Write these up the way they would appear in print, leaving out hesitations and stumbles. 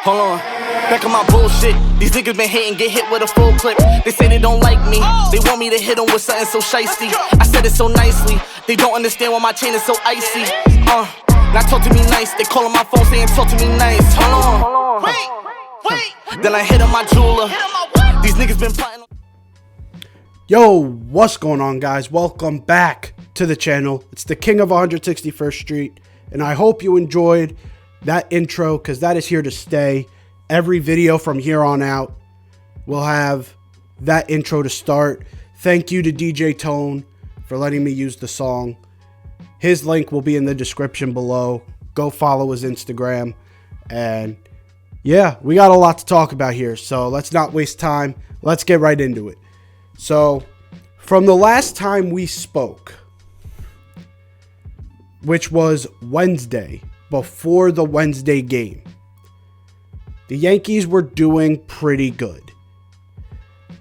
Hold on. Back on my bullshit. These niggas been hating, get hit with a full clip. They say they don't like me. They want me to hit them with something so shiesty. I said it so nicely. They don't understand why my chain is so icy. Now talk to me nice. They calling my phone saying talk to me nice. Hold on. Wait. Then I hit on my jeweler. These niggas been plotting. Yo, what's going on, guys? Welcome back to the channel. It's the King of 161st Street, and I hope you enjoyed that intro because that is here to stay. Every video from here on out will have that intro to start. Thank you to DJ Tone for letting me use the song. His link will be in the description below. Go follow his Instagram. And yeah, we got a lot to talk about here, so let's not waste time. Let's get right into it. So, from the last time we spoke, which was Wednesday, before the Wednesday game, the Yankees were doing pretty good.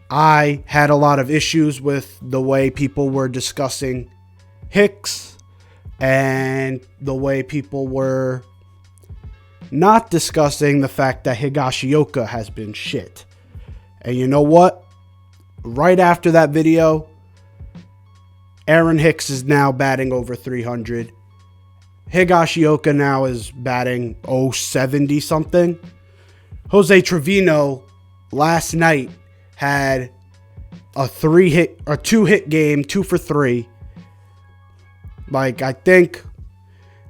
I had a lot of issues with the way people were discussing Hicks and the way people were not discussing the fact that Higashioka has been shit. And you know what? Right after that video, Aaron Hicks is now batting over 300. Higashioka now is batting 070 something. Jose Trevino last night had a 2-hit game, 2 for 3. Like, I think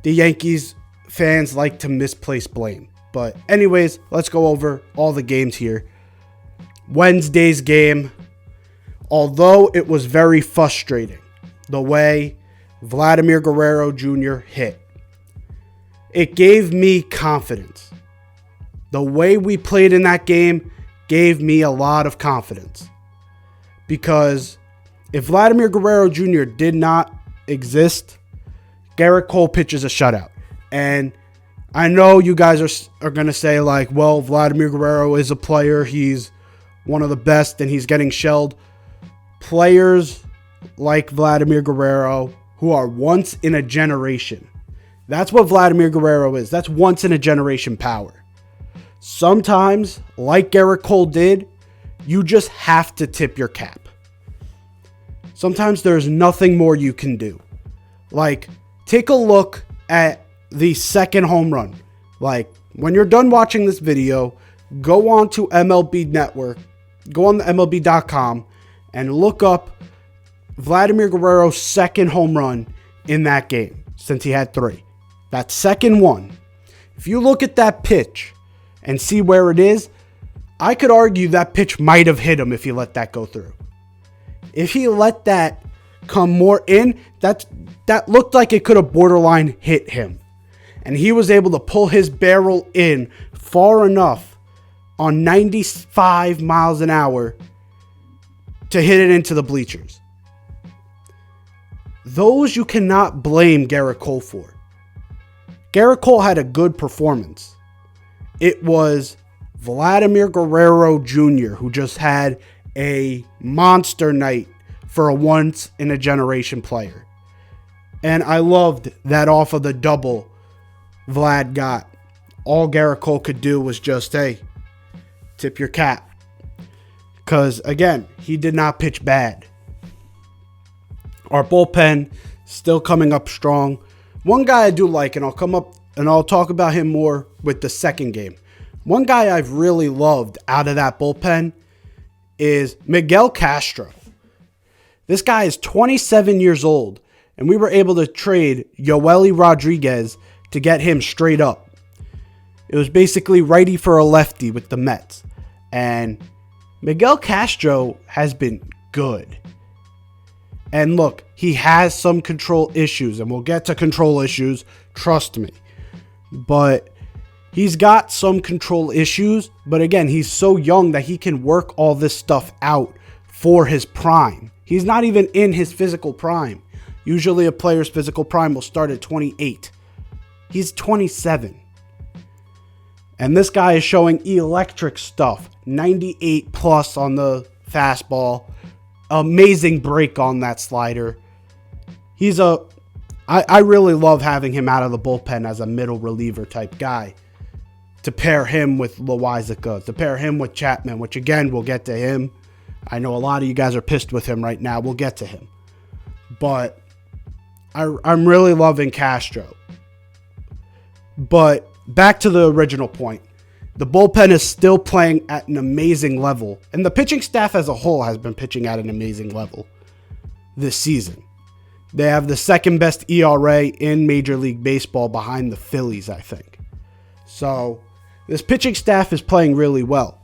the Yankees fans like to misplace blame. But anyways, let's go over all the games here. Wednesday's game, although it was very frustrating, the way Vladimir Guerrero Jr. hit, it gave me confidence. The way we played in that game gave me a lot of confidence. Because if Vladimir Guerrero Jr. did not exist, Garrett Cole pitches a shutout. And I know you guys are going to say, like, well, Vladimir Guerrero is a player. He's one of the best and he's getting shelled. Players like Vladimir Guerrero, who are once in a generation. That's what Vladimir Guerrero is. That's once in a generation power. Sometimes, like Garrett Cole did, you just have to tip your cap. Sometimes there's nothing more you can do. Like, take a look at the second home run. Like, when you're done watching this video, go on to MLB Network, go on the MLB.com, and look up Vladimir Guerrero's second home run in that game, since he had 3. That second one, if you look at that pitch and see where it is, I could argue that pitch might have hit him if he let that go through. If he let that come more in, that looked like it could have borderline hit him. And he was able to pull his barrel in far enough on 95 miles an hour to hit it into the bleachers. Those you cannot blame Garrett Cole for. Garrett Cole had a good performance. It was Vladimir Guerrero Jr. who just had a monster night for a once-in-a-generation player. And I loved that off of the double Vlad got. All Garrett Cole could do was just, hey, tip your cap. Because, again, he did not pitch bad. Our bullpen still coming up strong. One guy I do like, and I'll talk about him more with the second game. One guy I've really loved out of that bullpen is Miguel Castro. This guy is 27 years old, and we were able to trade Yoeli Rodriguez to get him straight up. It was basically righty for a lefty with the Mets. And Miguel Castro has been good. And look, he has some control issues, and we'll get to control issues, trust me. But he's got some control issues, but again, he's so young that he can work all this stuff out for his prime. He's not even in his physical prime. Usually a player's physical prime will start at 28. He's 27. And this guy is showing electric stuff. 98 plus on the fastball. Amazing break on that slider. I really love having him out of the bullpen as a middle reliever type guy. to pair him with Loizaga, to pair him with Chapman, which again, we'll get to him. I know a lot of you guys are pissed with him right now. We'll get to him. But I'm really loving Castro. But back to the original point. The bullpen is still playing at an amazing level. And the pitching staff as a whole has been pitching at an amazing level this season. They have the second best ERA in Major League Baseball behind the Phillies, I think. So this pitching staff is playing really well.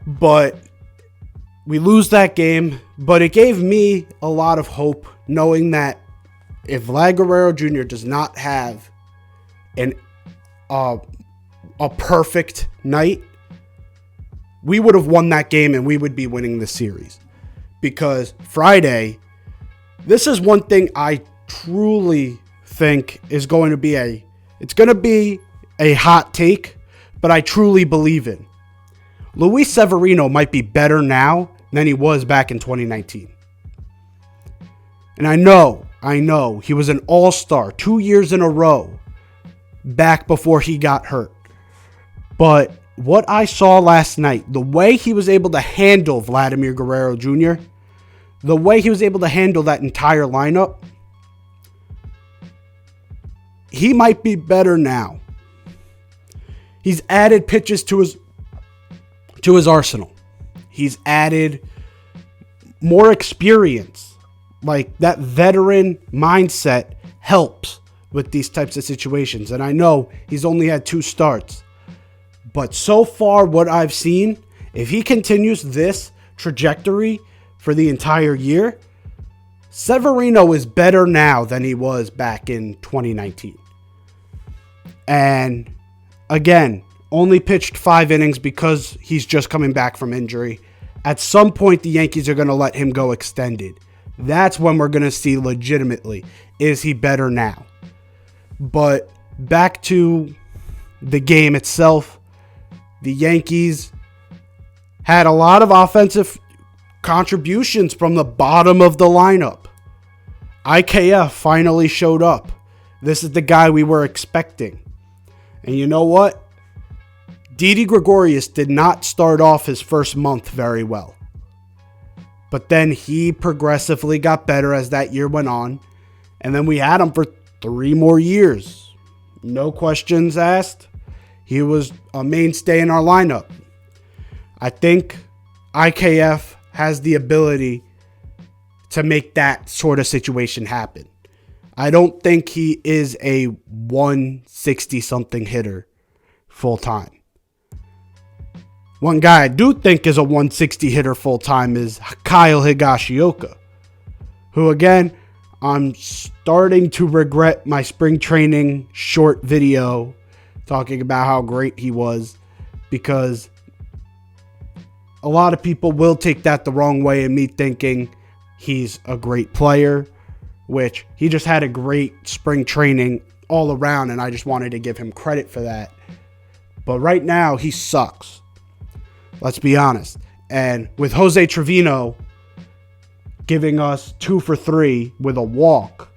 But we lose that game. But it gave me a lot of hope knowing that if Vlad Guerrero Jr. does not have a perfect night, we would have won that game and we would be winning the series. Because Friday, this is one thing I truly think is going to be a hot take, but I truly believe in. Luis Severino might be better now than he was back in 2019. And I know, he was an all-star 2 years in a row back before he got hurt. But what I saw last night, the way he was able to handle Vladimir Guerrero Jr., the way he was able to handle that entire lineup, he might be better now. He's added pitches to his arsenal. He's added more experience. Like, that veteran mindset helps with these types of situations. And I know he's only had 2 starts. But so far, what I've seen, if he continues this trajectory for the entire year, Severino is better now than he was back in 2019. And again, only pitched 5 innings because he's just coming back from injury. At some point, the Yankees are going to let him go extended. That's when we're going to see legitimately, is he better now? But back to the game itself, the Yankees had a lot of offensive contributions from the bottom of the lineup. IKF finally showed up. This is the guy we were expecting. And you know what? Didi Gregorius did not start off his first month very well. But then he progressively got better as that year went on. And then we had him for 3 more years. No questions asked. He was a mainstay in our lineup. I think IKF has the ability to make that sort of situation happen. I don't think he is a 160-something hitter full-time. One guy I do think is a 160 hitter full-time is Kyle Higashioka, who, again, I'm starting to regret my spring training short video talking about how great he was, because a lot of people will take that the wrong way and me thinking he's a great player, which he just had a great spring training all around, and I just wanted to give him credit for that. But right now, he sucks. Let's be honest. And with Jose Trevino giving us 2 for 3 with a walk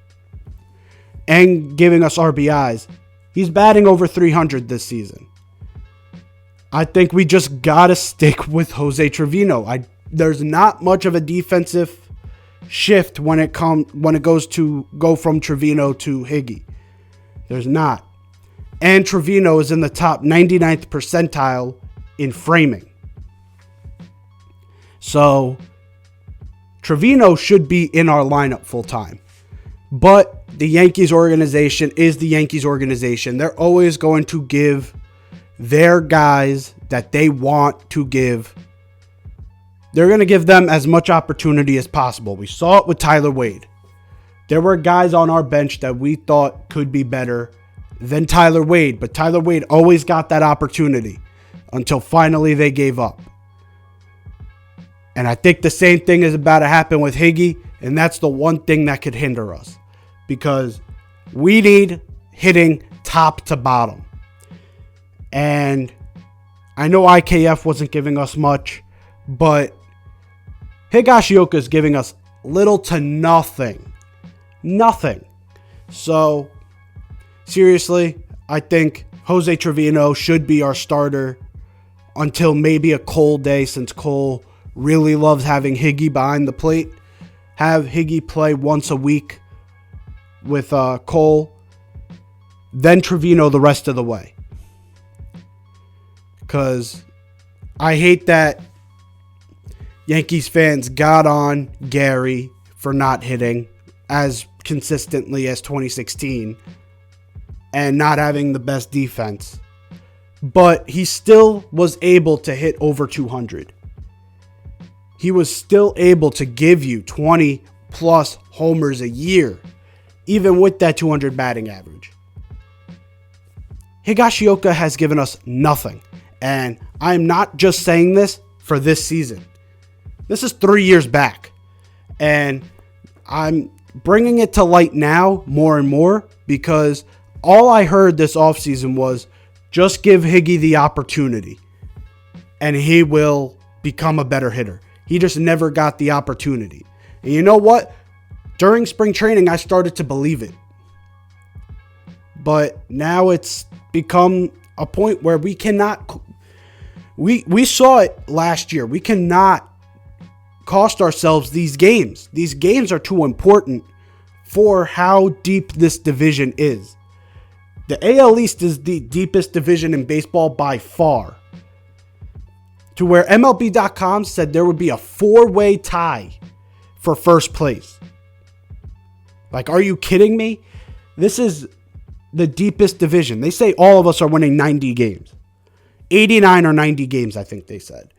and giving us RBIs, he's batting over 300 this season. I think we just got to stick with Jose Trevino. There's not much of a defensive shift when it goes to go from Trevino to Higgy. There's not. And Trevino is in the top 99th percentile in framing. So Trevino should be in our lineup full time. But the Yankees organization is the Yankees organization. They're always going to give their guys that they want to give. They're going to give them as much opportunity as possible. We saw it with Tyler Wade. There were guys on our bench that we thought could be better than Tyler Wade, but Tyler Wade always got that opportunity until finally they gave up. And I think the same thing is about to happen with Higgy, and that's the one thing that could hinder us, because we need hitting top to bottom. And I know IKF wasn't giving us much, but Higashioka is giving us little to nothing. Nothing. So, seriously, I think Jose Trevino should be our starter until maybe a Cole day, since Cole really loves having Higgy behind the plate. Have Higgy play once a week with Cole, then Trevino the rest of the way. Because I hate that Yankees fans got on Gary for not hitting as consistently as 2016 and not having the best defense. But he still was able to hit over 200. He was still able to give you 20 plus homers a year, even with that 200 batting average. Higashioka has given us nothing. And I'm not just saying this for this season. This is 3 years back. And I'm bringing it to light now more and more because all I heard this offseason was just give Higgy the opportunity and he will become a better hitter. He just never got the opportunity. And you know what? During spring training, I started to believe it. But now it's become a point where we cannot... We saw it last year. We cannot cost ourselves these games. These games are too important for how deep this division is. The AL East is the deepest division in baseball by far. To where MLB.com said there would be a 4-way tie for first place. Like, are you kidding me? This is the deepest division. They say all of us are winning 90 games. 89 or 90 games, I think they said.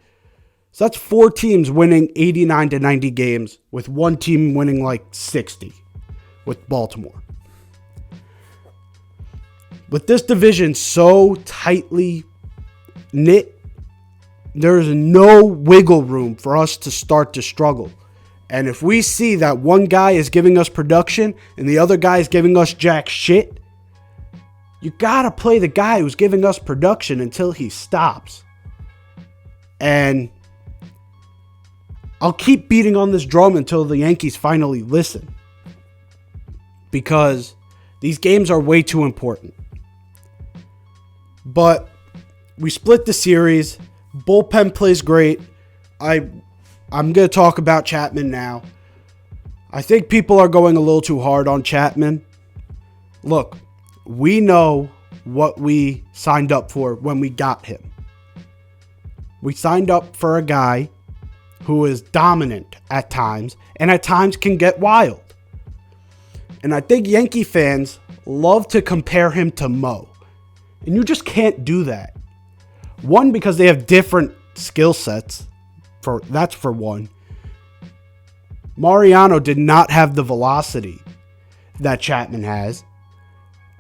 So that's 4 teams winning 89 to 90 games with one team winning like 60 with Baltimore. With this division so tightly knit, there is no wiggle room for us to start to struggle. And if we see that one guy is giving us production and the other guy is giving us jack shit, you gotta play the guy who's giving us production until he stops. And I'll keep beating on this drum until the Yankees finally listen. Because these games are way too important. But we split the series. Bullpen plays great. I'm going to talk about Chapman now. I think people are going a little too hard on Chapman. Look, we know what we signed up for when we got him. We signed up for a guy who is dominant at times and at times can get wild. And I think Yankee fans love to compare him to Mo. And you just can't do that. One, because they have different skill sets. That's for one. Mariano did not have the velocity that Chapman has.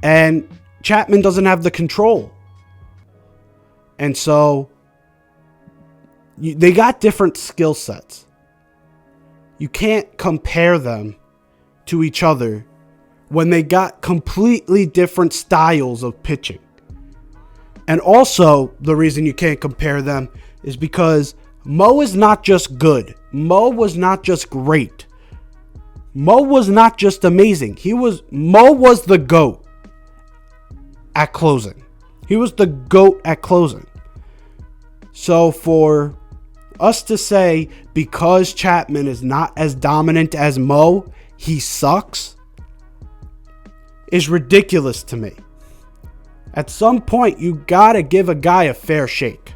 And Chapman doesn't have the control. And so they got different skill sets. You can't compare them to each other when they got completely different styles of pitching. And also, the reason you can't compare them is because Mo is not just good. Mo was not just great. Mo was not just amazing. Mo was the GOAT at closing. He was the GOAT at closing. So for us to say because Chapman is not as dominant as Mo, he sucks, is ridiculous to me. At some point, you gotta give a guy a fair shake.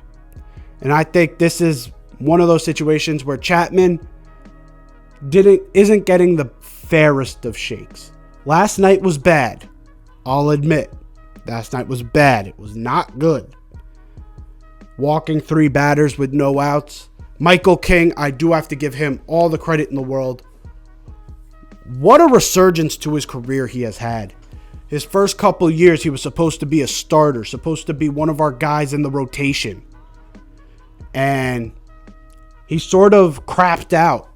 And I think this is one of those situations where Chapman isn't getting the fairest of shakes. Last night was bad. I'll admit. Last night was bad. It was not good. Walking 3 batters with no outs. Michael King, I do have to give him all the credit in the world. What a resurgence to his career he has had. His first couple years, he was supposed to be a starter, supposed to be one of our guys in the rotation. And he sort of crapped out.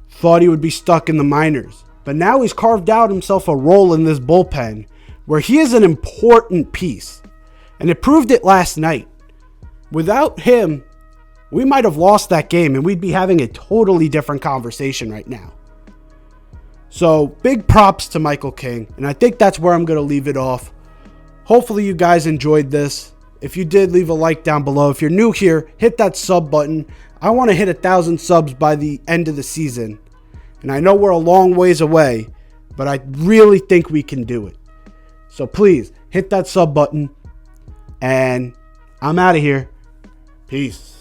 Thought he would be stuck in the minors. But now he's carved out himself a role in this bullpen where he is an important piece. And it proved it last night. Without him, we might have lost that game and we'd be having a totally different conversation right now. So, big props to Michael King, and I think that's where I'm going to leave it off. Hopefully you guys enjoyed this. If you did, leave a like down below. If you're new here, hit that sub button. I want to hit 1,000 subs by the end of the season. And I know we're a long ways away, but I really think we can do it. So please hit that sub button. And I'm out of here. Peace.